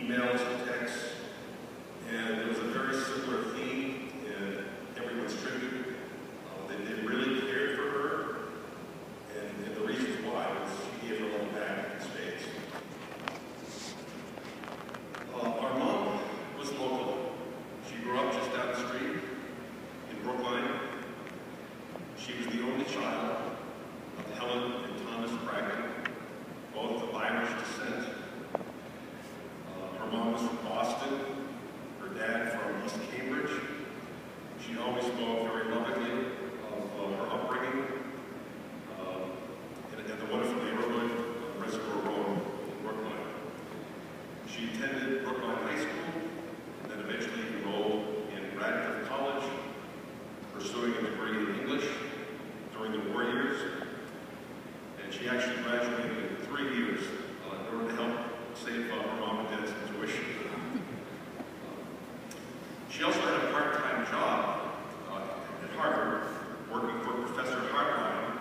emails and texts, and there was a very similar theme in everyone's tribute. They really cared for her, and the reasons why was she gave her a little back in spades. Our mom was local. She grew up just down the street in Brookline. She was the only child of Helen and Thomas Bragdon, both of Irish descent. Her mom was from Boston, her dad from East Cambridge. She always spoke very lovingly of her upbringing in the wonderful neighborhood of Reservoir Road in Brookline. She attended Brookline High School and then eventually enrolled in Radcliffe College, pursuing a degree in English during the war years. And she actually graduated in 3 years in order to help save her mom and dad's tuition. She also had a part-time job at Harvard, working for Professor Hartline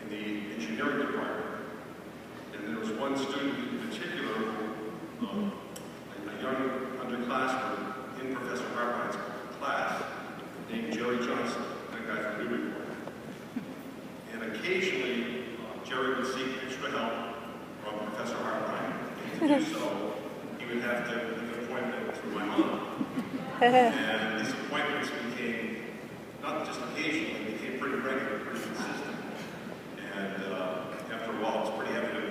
in the engineering department. And there was one student in particular, a young underclassman in Professor Hartline's class, named Jerry Johnson, that guy from Newburyport. And occasionally, Jerry would seek extra help from Professor Hartline. And to do so, he would have to make an appointment through my mom. And these appointments became, not just occasional, they became pretty regular, pretty consistent. And after a while, it was pretty evident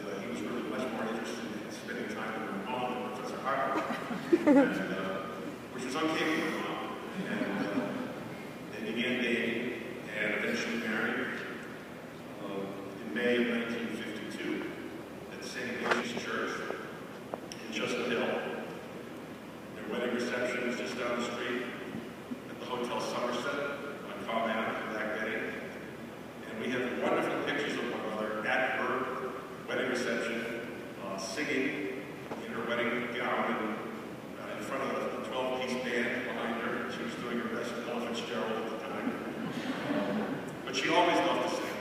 that he was really much more interested in spending time with my mom than Professor Hartline, which was okay with my mom. And they began dating and eventually married in May of 1952 at St. Ignatius Church in Chestnut Hill. Their wedding reception was just down the street at the Hotel Somerset on Cobb Avenue back then. And we have wonderful pictures of my mother at her wedding reception, singing in her wedding gown and in front of the 12-piece band behind her. She was doing her best with Ella Fitzgerald at the time. But she always loved to sing.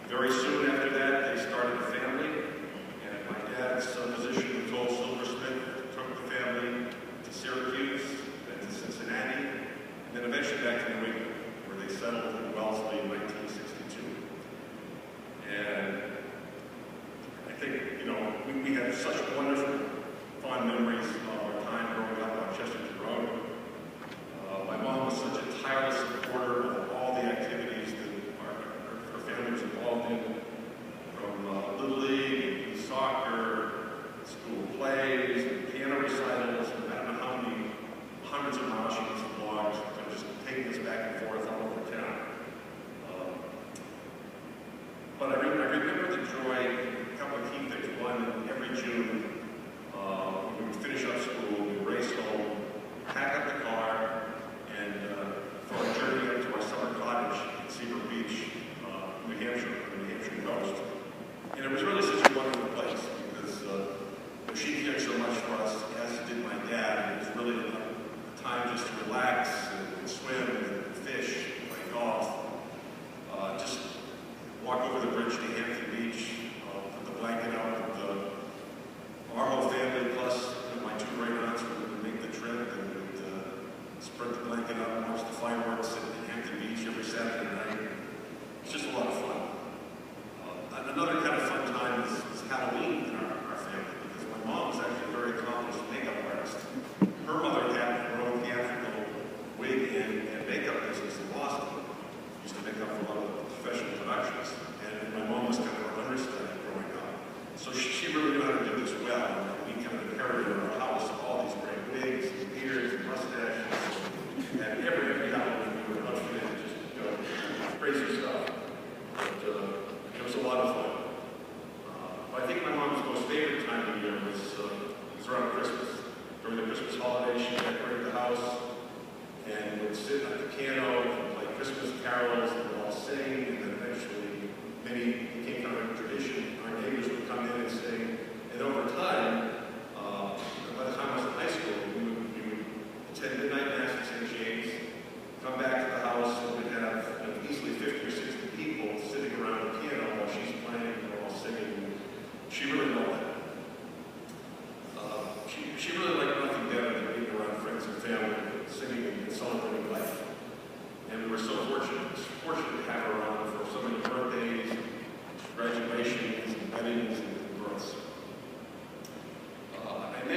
Very soon after that, they started a family, and my dad's position with Joel Silversmith took the family to Syracuse, then to Cincinnati, and then eventually back to New England, where they settled in Wellesley in 1962. And I think, we have such wonderful, fond memories of our time growing up on Chesterton Road. My mom was such a tireless supporter of all the activities that her family was involved in, from Little League, and soccer, school plays, and piano recitals, and I don't know how many hundreds of miles she must have logged, just taking us back and forth all over town. But I remember the joy, a couple of key things. One, every June, when we would finish up school, we'd race home, pack up the car, and for our journey up to our summer cottage at Seabrook Beach, New Hampshire, on the New Hampshire coast. And it was really such a wonderful place because she cared so much for us, as did my dad. It was really a time just to relax and swim and fish, play golf, just walk over the bridge to Hampton Beach, put the blanket out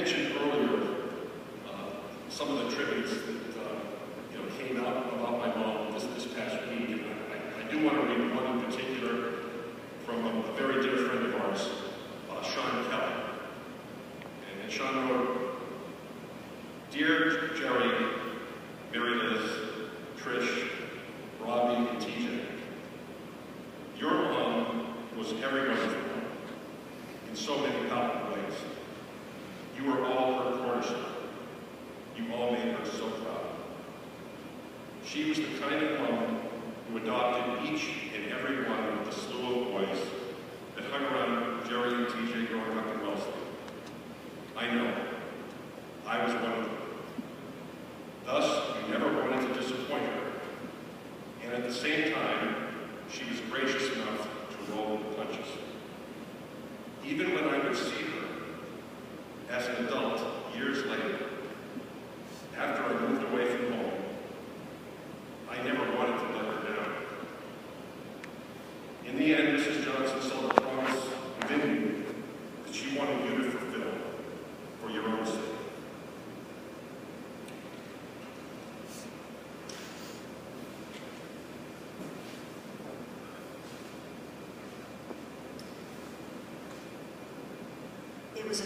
mentioned earlier some of the tributes that came out about my mom this past week. And I do want to read one in particular from a very dear friend of ours, Sean Kelly. And Sean wrote, "Dear Jerry, Mary Liz, Trish, Robbie, and TJ, your mom was everyone's mom in so many powerful ways. You were all her cornerstone. You all made her so proud. She was the kind of mom who adopted each and every one of the slew of boys that hung around Jerry and TJ growing up in Wellesley. I know. I was one of them. Thus, you never wanted to disappoint her. And at the same time, she was gracious enough to roll with the punches. Even when I would see her as an adult years later, after I moved away from home, I never wanted to let her down. In the end, Mrs. Johnson sold a promise within you that she wanted you to fulfill for your own sake. It was a